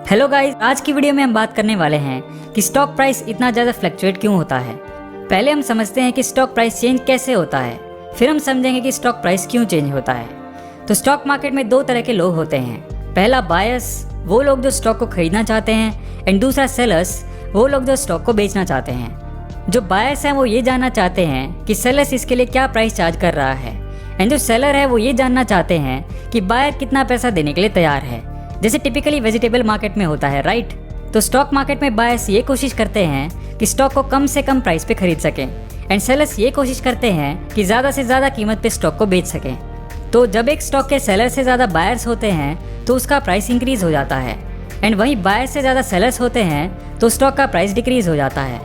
Hello guys, आज की video में हम बात करने वाले हैं कि स्टॉक प्राइस इतना ज़्यादा फ्लक्चुएट क्यों होता है। पहले हम समझते हैं कि स्टॉक प्राइस चेंज कैसे होता है, फिर हम समझेंगे कि स्टॉक प्राइस क्यों चेंज होता है। तो स्टॉक मार्केट में दो तरह के लोग होते हैं। पहला बायर्स, वो लोग जो स्टॉक को खरीदना चाहते हैं, एंड दूसरा सेलर्स, वो लोग जो स्टॉक को बेचना चाहते हैं। जो बायर्स हैं वो ये जानना चाहते हैं कि सेलर्स इसके लिए क्या प्राइस चार्ज कर रहा है, एंड जो सेलर है वो ये जानना चाहते हैं कि बायर कितना पैसा देने के लिए तैयार है, जैसे टिपिकली वेजिटेबल मार्केट में होता है, राइट। तो स्टॉक मार्केट में बायर्स ये कोशिश करते हैं कि स्टॉक को कम से कम प्राइस पे खरीद सकें, एंड सेलर्स ये कोशिश करते हैं कि ज़्यादा से ज़्यादा कीमत पे स्टॉक को बेच सकें। तो जब एक स्टॉक के सेलर से ज़्यादा बायर्स होते हैं तो उसका प्राइस इंक्रीज हो जाता है, एंड वहीं बायर से ज़्यादा सेलर्स होते हैं तो स्टॉक का प्राइस डिक्रीज हो जाता है।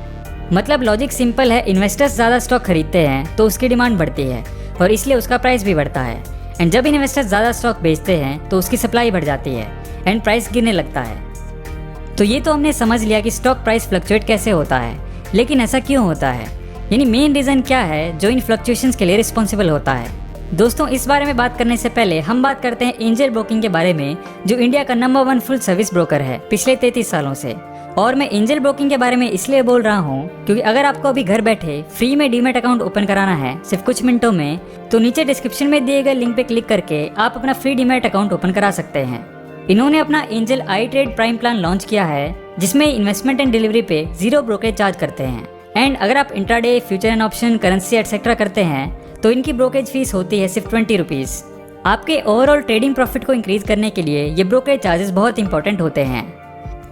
मतलब लॉजिक सिंपल है, इन्वेस्टर्स ज़्यादा स्टॉक खरीदते हैं तो उसकी डिमांड बढ़ती है और इसलिए उसका प्राइस भी बढ़ता है, एंड जब इन्वेस्टर्स ज़्यादा स्टॉक बेचते हैं तो उसकी सप्लाई बढ़ जाती है एंड प्राइस गिरने लगता है। तो ये तो हमने समझ लिया कि स्टॉक प्राइस फ्लक्चुएट कैसे होता है, लेकिन ऐसा क्यों होता है, यानी मेन रीज़न क्या है जो इन फ्लक्चुएशंस के लिए रिस्पॉन्सिबल होता है। दोस्तों, इस बारे में बात करने से पहले हम बात करते हैं एंजल ब्रोकिंग के बारे में, जो इंडिया का नंबर 1 फुल सर्विस ब्रोकर है पिछले 33 सालों से। और मैं एंजल ब्रोकिंग के बारे में इसलिए बोल रहा हूँ क्योंकि अगर आपको अभी घर बैठे फ्री में डीमैट अकाउंट ओपन कराना है सिर्फ कुछ मिनटों में, तो नीचे डिस्क्रिप्शन में दिए गए लिंक पे क्लिक करके आप अपना फ्री डीमैट अकाउंट ओपन करा सकते हैं। इन्होंने अपना एंजल आई ट्रेड प्राइम प्लान लॉन्च किया है, जिसमें इन्वेस्टमेंट एंड डिलीवरी पे 0 ब्रोकरेज चार्ज करते हैं, एंड अगर आप intraday, future and option, currency etcetera करते हैं तो इनकी ब्रोकरेज फीस होती है सिर्फ 20 रुपीज़। आपके ओवरऑल ट्रेडिंग प्रॉफिट को इंक्रीज करने के लिए ये ब्रोकरेज चार्जेस बहुत इंपॉर्टेंट होते हैं।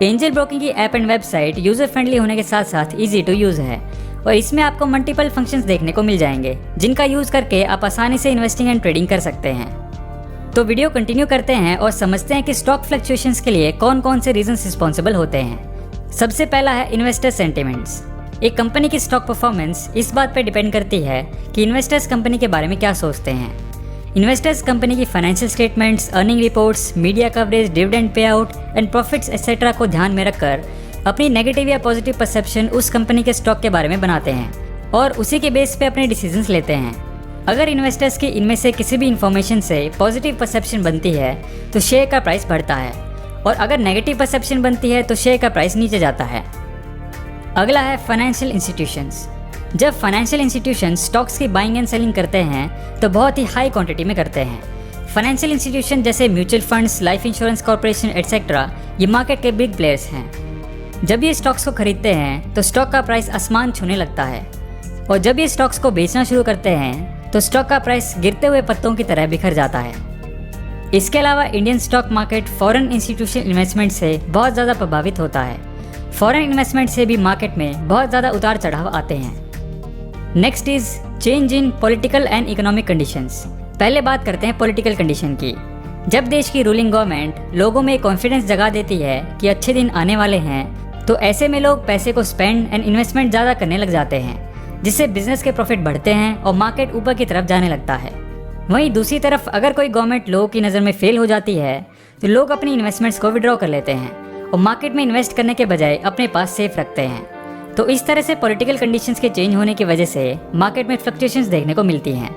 एंजल ब्रोकिंग की app and website user friendly होने के साथ साथ इजी टू यूज है, और इसमें आपको मल्टीपल फंक्शंस देखने को मिल जाएंगे जिनका यूज करके आप आसानी से इन्वेस्टिंग एंड ट्रेडिंग कर सकते हैं। तो वीडियो कंटिन्यू करते हैं और समझते हैं कि स्टॉक फ्लक्चुएशंस के लिए कौन कौन से रीजंस रिस्पॉन्सिबल होते हैं। सबसे पहला है इन्वेस्टर सेंटिमेंट्स। एक कंपनी की स्टॉक परफॉर्मेंस इस बात पर डिपेंड करती है कि इन्वेस्टर्स कंपनी के बारे में क्या सोचते हैं। इन्वेस्टर्स कंपनी की financial statements, earning reports, media coverage, dividend pay out and profits etcetera को ध्यान में रखकर अपनी नेगेटिव या पॉजिटिव परसेप्शन उस कंपनी के स्टॉक के बारे में बनाते हैं और उसी के बेस पे अपने डिसीजंस लेते हैं। अगर इन्वेस्टर्स की इनमें से किसी भी इंफॉर्मेशन से पॉजिटिव परसेप्शन बनती है तो शेयर का प्राइस बढ़ता है, और अगर नेगेटिव परसेप्शन बनती है तो शेयर का प्राइस नीचे जाता है। अगला है फाइनेंशियल इंस्टीट्यूशंस। जब फाइनेंशियल इंस्टीट्यूशन स्टॉक्स की बाइंग एंड सेलिंग करते हैं तो बहुत ही हाई क्वांटिटी में करते हैं। फाइनेंशियल इंस्टीट्यूशन जैसे mutual funds, life insurance corporation etcetera, ये मार्केट के बिग प्लेयर्स हैं। जब ये स्टॉक्स को खरीदते हैं तो स्टॉक का प्राइस आसमान छूने लगता है, और जब ये स्टॉक्स को बेचना शुरू करते हैं तो स्टॉक का प्राइस गिरते हुए पत्तों की तरह बिखर जाता है। इसके अलावा Indian stock market foreign institutional investment से बहुत ज़्यादा प्रभावित होता है। फॉरेन इन्वेस्टमेंट से भी मार्केट में बहुत ज़्यादा उतार चढ़ाव आते हैं। Next is change in political and economic conditions. पहले बात करते हैं पॉलिटिकल कंडीशन की। जब देश की रूलिंग गवर्नमेंट लोगों में कॉन्फिडेंस जगा देती है कि अच्छे दिन आने वाले हैं, तो ऐसे में लोग पैसे को स्पेंड एंड इन्वेस्टमेंट ज़्यादा करने लग जाते हैं, जिससे बिजनेस के प्रॉफिट बढ़ते हैं और मार्केट ऊपर की तरफ जाने लगता है। वहीं दूसरी तरफ अगर कोई गवर्नमेंट लोगों की नज़र में फेल हो जाती है तो लोग अपनी इन्वेस्टमेंट्स को विड्रॉ कर लेते हैं और मार्केट में इन्वेस्ट करने के बजाय अपने पास सेफ रखते हैं। तो इस तरह से पॉलिटिकल कंडीशंस के चेंज होने की वजह से मार्केट में फ्लक्चुएशंस देखने को मिलती हैं।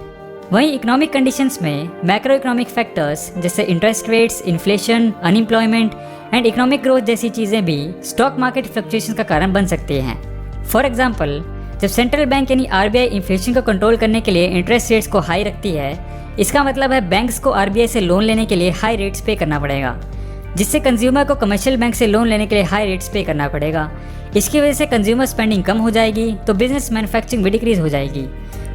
वहीं इकोनॉमिक कंडीशंस में मैक्रो इकोनॉमिक फैक्टर्स जैसे interest rates, inflation, unemployment and economic growth जैसी चीज़ें भी स्टॉक मार्केट फ्लक्चुएशंस का कारण बन सकती हैं। फॉर एग्जाम्पल, जब सेंट्रल बैंक यानी आरबीआई इन्फ्लेशन को कंट्रोल करने के लिए इंटरेस्ट रेट्स को हाई रखती है, इसका मतलब है बैंक्स को आरबीआई से लोन लेने के लिए हाई रेट्स पे करना पड़ेगा, जिससे कंज्यूमर को कमर्शियल बैंक से लोन लेने के लिए हाई रेट्स पे करना पड़ेगा। इसकी वजह से कंज्यूमर स्पेंडिंग कम हो जाएगी तो बिजनेस मैन्युफैक्चरिंग भी डिक्रीज हो जाएगी,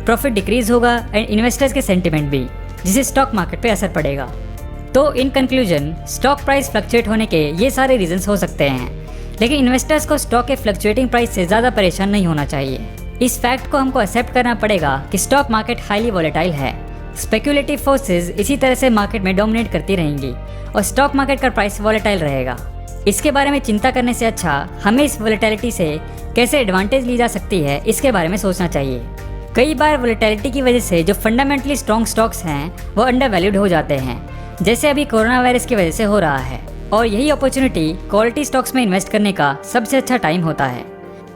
प्रॉफिट डिक्रीज होगा एंड इन्वेस्टर्स के सेंटिमेंट भी, जिससे स्टॉक मार्केट पे असर पड़ेगा। तो in conclusion stock price fluctuate होने के ये सारे रीजंस हो सकते हैं, लेकिन इन्वेस्टर्स को स्टॉक के फ्लक्चुएटिंग प्राइस से ज़्यादा परेशान नहीं होना चाहिए। इस फैक्ट को हमको एक्सेप्ट करना पड़ेगा कि स्टॉक मार्केट हाईली वॉलेटाइल है। स्पेक्युलेटिव फोर्सेस इसी तरह से मार्केट में डोमिनेट करती रहेंगी और स्टॉक मार्केट का प्राइस वॉलेटाइल रहेगा। इसके बारे में चिंता करने से अच्छा हमें इस वॉलेटिलिटी से कैसे एडवांटेज ली जा सकती है इसके बारे में सोचना चाहिए। कई बार वॉलेटिलिटी की वजह से जो फंडामेंटली स्ट्रॉन्ग स्टॉक्स हैं वो अंडर वैल्यूड हो जाते हैं, जैसे अभी कोरोना वायरस की वजह से हो रहा है, और यही अपॉर्चुनिटी क्वालिटी स्टॉक्स में इन्वेस्ट करने का सबसे अच्छा टाइम होता है।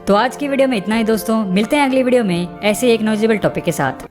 तो आज की वीडियो में इतना ही दोस्तों, मिलते हैं अगली वीडियो में ऐसे एक नॉलेजेबल टॉपिक के साथ।